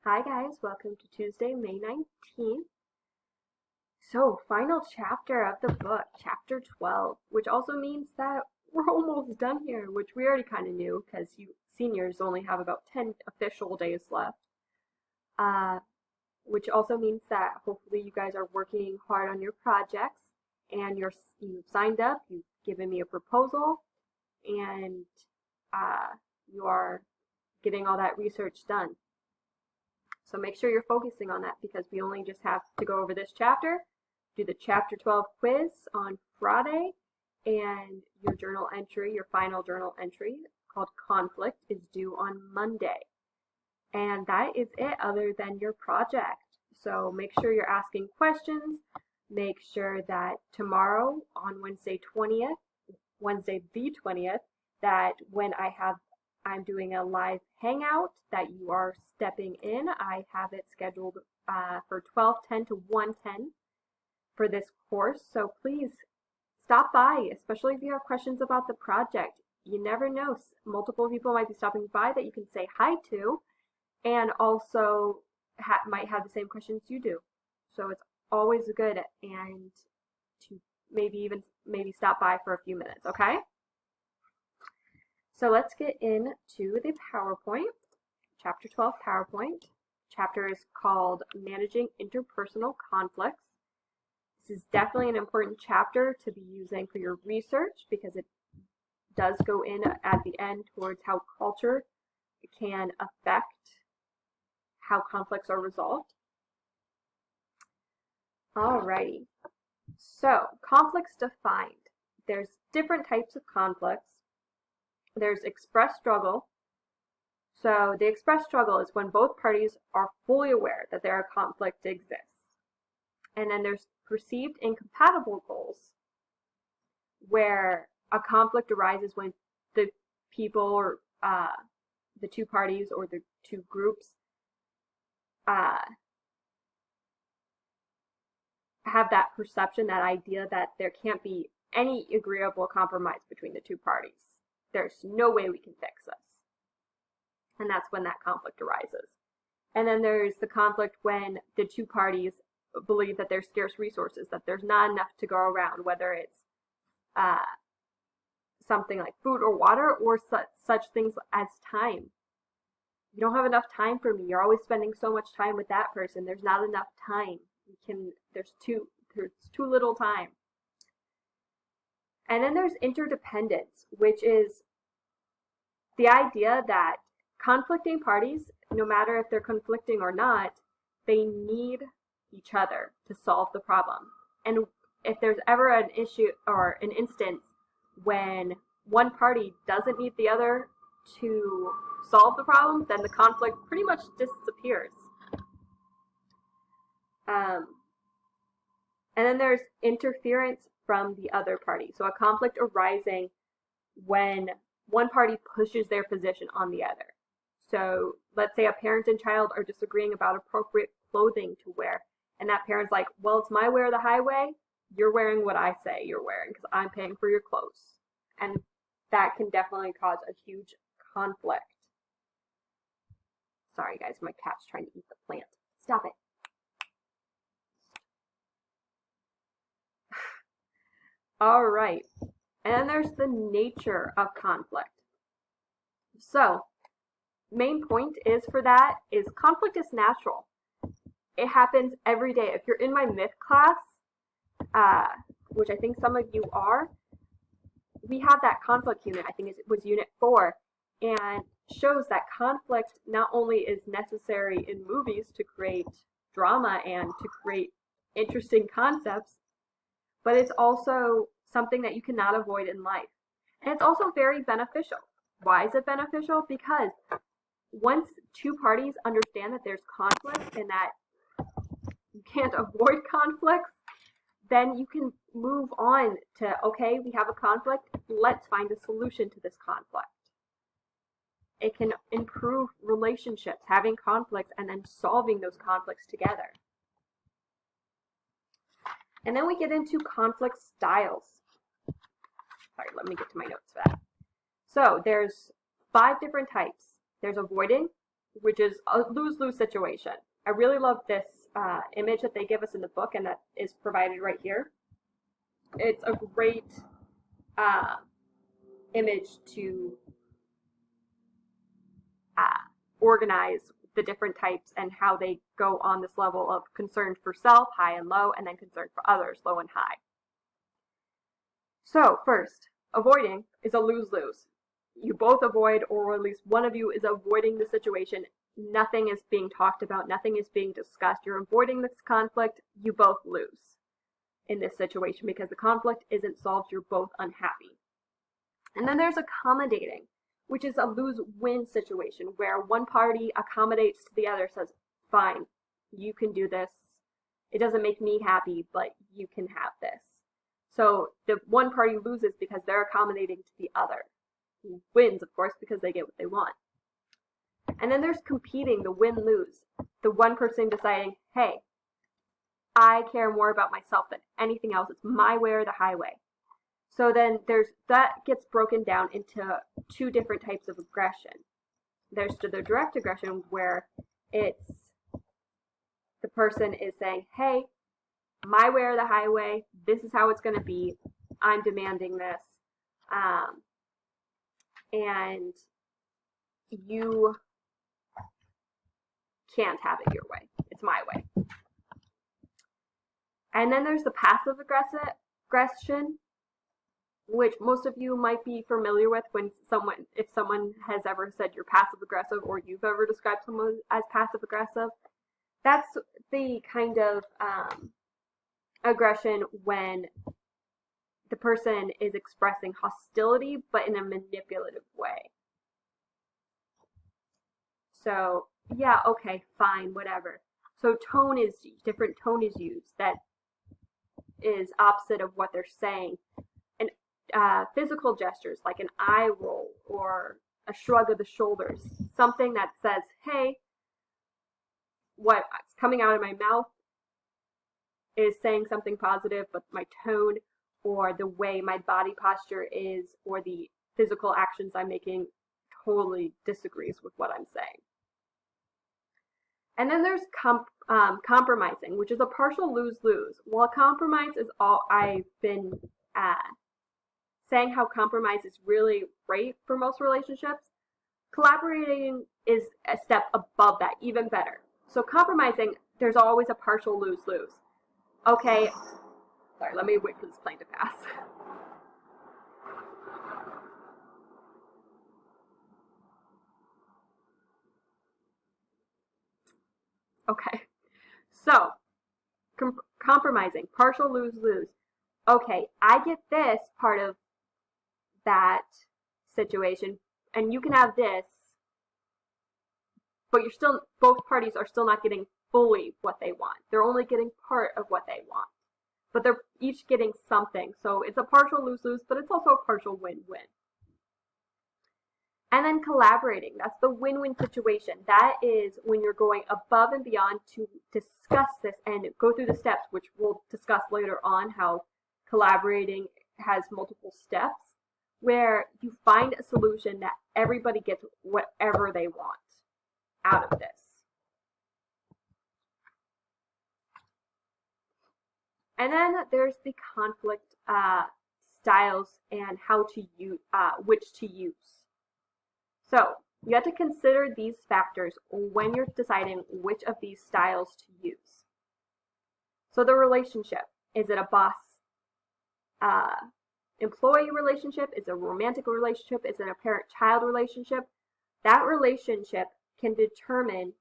Hi guys, welcome to Tuesday, May 19th. So, final chapter of the book, chapter 12, which also means that we're almost done here, which we already kind of knew because you seniors only have about 10 official days left. Which also means that hopefully you guys are working hard on your projects and you've signed up, you've given me a proposal, and you are getting all that research done. So make sure you're focusing on that because we only just have to go over this chapter, do the chapter 12 quiz on Friday, and your journal entry, your final journal entry called conflict, is due on Monday. And that is it other than your project. So make sure you're asking questions. Make sure that tomorrow on Wednesday the 20th, that when I'm doing a live hangout that you are stepping in. I have it scheduled for 12:10 to 1:10 for this course. So please stop by, especially if you have questions about the project. You never know. Multiple people might be stopping by that you can say hi to and also might have the same questions you do. So it's always good and to maybe stop by for a few minutes, okay? So let's get into the PowerPoint, Chapter 12 PowerPoint. Chapter is called Managing Interpersonal Conflicts. This is definitely an important chapter to be using for your research because it does go in at the end towards how culture can affect how conflicts are resolved. Alrighty, so conflicts defined. There's different types of conflicts. There's express struggle. So the express struggle is when both parties are fully aware that a conflict exists. And then there's perceived incompatible goals, where a conflict arises when the people or the two parties or the two groups have that perception, that idea that there can't be any agreeable compromise between the two parties. There's no way we can fix this. And that's when that conflict arises. And then there's the conflict when the two parties believe that there's scarce resources, that there's not enough to go around, whether it's something like food or water or such things as time. You don't have enough time for me. You're always spending so much time with that person. There's not enough time. There's too little time. And then there's interdependence, which is the idea that conflicting parties, no matter if they're conflicting or not, they need each other to solve the problem. And if there's ever an issue or an instance when one party doesn't need the other to solve the problem, then the conflict pretty much disappears. And then there's interference from the other party. So a conflict arising when one party pushes their position on the other. So let's say a parent and child are disagreeing about appropriate clothing to wear. And that parent's like, well, it's my way or the highway. You're wearing what I say you're wearing because I'm paying for your clothes. And that can definitely cause a huge conflict. Sorry, guys, my cat's trying to eat the plant. Stop it. All right. And then there's the nature of conflict. So, main point for that is conflict is natural. It happens every day. If you're in my myth class, which I think some of you are, we have that conflict unit. I think it was unit 4, and shows that conflict not only is necessary in movies to create drama and to create interesting concepts, but it's also something that you cannot avoid in life. And it's also very beneficial. Why is it beneficial? Because once two parties understand that there's conflict and that you can't avoid conflicts, then you can move on to, okay, we have a conflict, let's find a solution to this conflict. It can improve relationships, having conflicts and then solving those conflicts together. And then we get into conflict styles. Sorry, let me get to my notes for that. So there's 5 different types. There's avoiding, which is a lose-lose situation. I really love this image that they give us in the book and that is provided right here. It's a great image to organize the different types and how they go on this level of concern for self, high and low, and then concern for others, low and high. So first, avoiding is a lose-lose. You both avoid, or at least one of you is avoiding the situation. Nothing is being talked about, nothing is being discussed. You're avoiding this conflict, you both lose in this situation because the conflict isn't solved, you're both unhappy. And then there's accommodating, which is a lose-win situation where one party accommodates to the other, says, fine, you can do this. It doesn't make me happy, but you can have this. So the one party loses because they're accommodating to the other. Who wins, of course, because they get what they want. And then there's competing, the win-lose. The one person deciding, hey, I care more about myself than anything else. It's my way or the highway. So then that gets broken down into two different types of aggression. There's the direct aggression where it's the person is saying, hey, my way or the highway, this is how it's going to be. I'm demanding this. And you can't have it your way. It's my way. And then there's the passive aggression, which most of you might be familiar with if someone has ever said you're passive aggressive or you've ever described someone as passive aggressive. That's the kind of aggression when the person is expressing hostility but in a manipulative way. So, yeah, okay, fine, whatever. So different tone is used that is opposite of what they're saying. And physical gestures like an eye roll or a shrug of the shoulders, something that says, hey, what's coming out of my mouth is saying something positive, but my tone or the way my body posture is or the physical actions I'm making totally disagrees with what I'm saying. And then there's compromising, which is a partial lose-lose. While compromise is all I've been saying how compromise is really great for most relationships, collaborating is a step above that, even better. So compromising, there's always a partial lose-lose. Okay, sorry, let me wait for this plane to pass. Okay, so compromising, partial lose-lose. Okay, I get this part of that situation, and you can have this, but both parties are still not getting fully what they want. They're only getting part of what they want, but they're each getting something. So it's a partial lose-lose, but it's also a partial win-win. And then collaborating, that's the win-win situation. That is when you're going above and beyond to discuss this and go through the steps, which we'll discuss later on how collaborating has multiple steps, where you find a solution that everybody gets whatever they want out of this. And then there's the conflict styles and how to use, which to use. So you have to consider these factors when you're deciding which of these styles to use. So the relationship, is it a boss-employee relationship? Is it a romantic relationship? Is it a parent-child relationship? That relationship can determine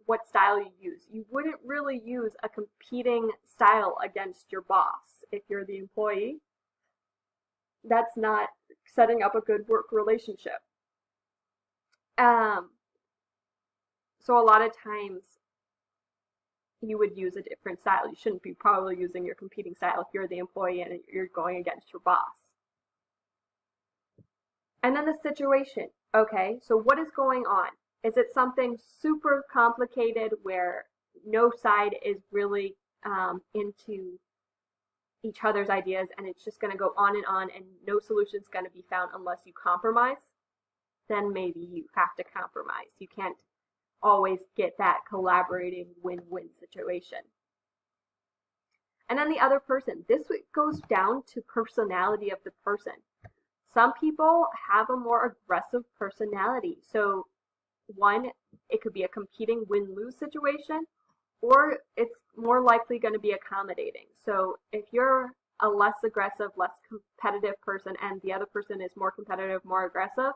what style you use. You wouldn't really use a competing style against your boss if you're the employee. That's not setting up a good work relationship. So a lot of times you would use a different style. You shouldn't be probably using your competing style if you're the employee and you're going against your boss. And then the situation. Okay, so what is going on? Is it something super complicated where no side is really into each other's ideas and it's just going to go on and no solution is going to be found unless you compromise? then maybe you have to compromise. You can't always get that collaborating win-win situation. And then the other person, this goes down to personality of the person. Some people have a more aggressive personality. So one, it could be a competing win-lose situation, or it's more likely going to be accommodating. So if you're a less aggressive, less competitive person and the other person is more competitive, more aggressive,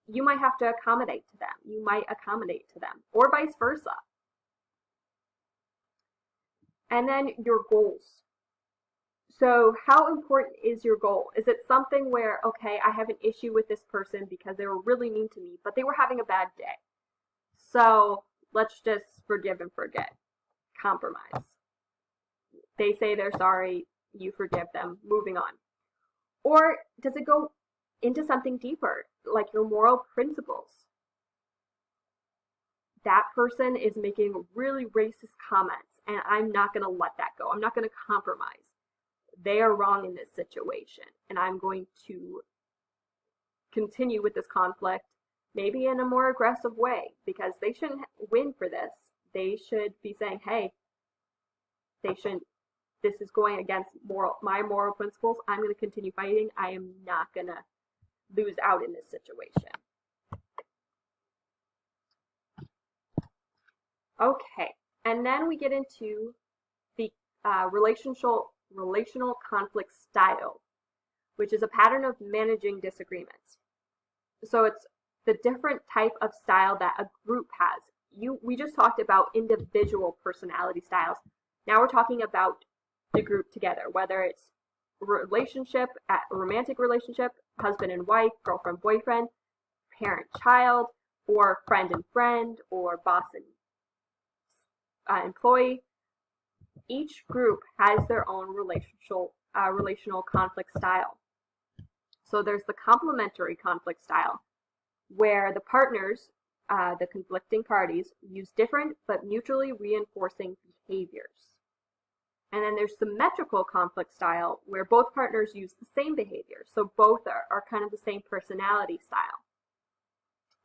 you might have to accommodate to them. You might accommodate to them, or vice versa. And then your goals. So how important is your goal? Is it something where, okay, I have an issue with this person because they were really mean to me, but they were having a bad day. So let's just forgive and forget. Compromise. They say they're sorry, you forgive them, moving on. Or does it go into something deeper, like your moral principles? That person is making really racist comments, and I'm not going to let that go. I'm not going to compromise. They are wrong in this situation, and I'm going to continue with this conflict, maybe in a more aggressive way, because they shouldn't win for this. They should be saying, hey, this is going against my moral principles. I'm going to continue fighting. I am not going to lose out in this situation. Okay, and then we get into the relational conflict style, which is a pattern of managing disagreements. So it's the different type of style that a group has. We just talked about individual personality styles. Now we're talking about the group together, whether it's relationship, a romantic relationship, husband and wife, girlfriend, boyfriend, parent, child, or friend and friend, or boss and employee. Each group has their own relational conflict style. So there's the complementary conflict style, where the partners, the conflicting parties, use different but mutually reinforcing behaviors. And then there's symmetrical conflict style, where both partners use the same behavior. So both are kind of the same personality style.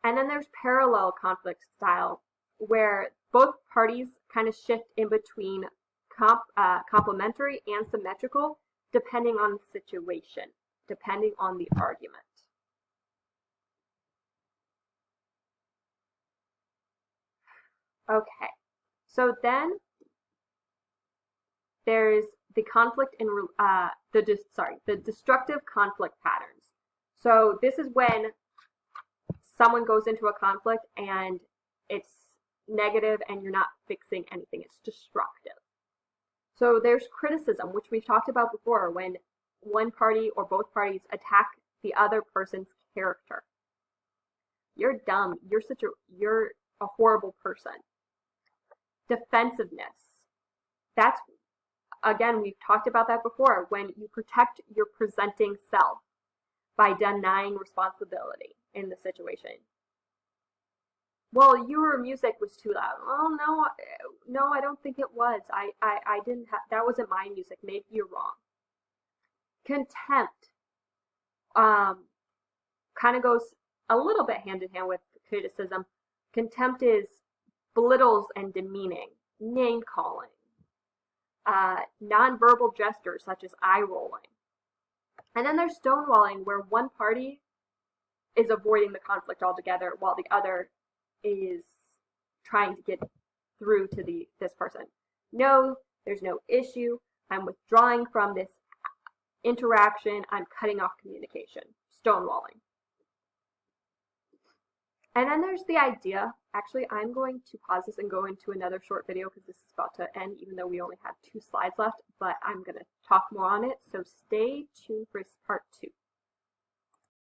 And then there's parallel conflict style, where both parties kind of shift in between complementary and symmetrical, depending on the situation, depending on the argument. Okay, so then there's the conflict in the destructive conflict patterns. So this is when someone goes into a conflict and it's negative and you're not fixing anything. It's destructive. So there's criticism, which we've talked about before, when one party or both parties attack the other person's character. You're dumb. You're a horrible person. Defensiveness. That's, again, we've talked about that before, when you protect your presenting self by denying responsibility in the situation. Well, your music was too loud. Oh, no, I don't think it was. I didn't have, that wasn't my music. Maybe you're wrong. Contempt kind of goes a little bit hand in hand with criticism. Contempt is belittles and demeaning, name calling, nonverbal gestures such as eye rolling. And then there's stonewalling, where one party is avoiding the conflict altogether while the other is trying to get through to this person. No, there's no issue. I'm withdrawing from this interaction. I'm cutting off communication. Stonewalling. And then there's the idea, actually I'm going to pause this and go into another short video because this is about to end, even though we only have 2 slides left, but I'm going to talk more on it, so stay tuned for part 2.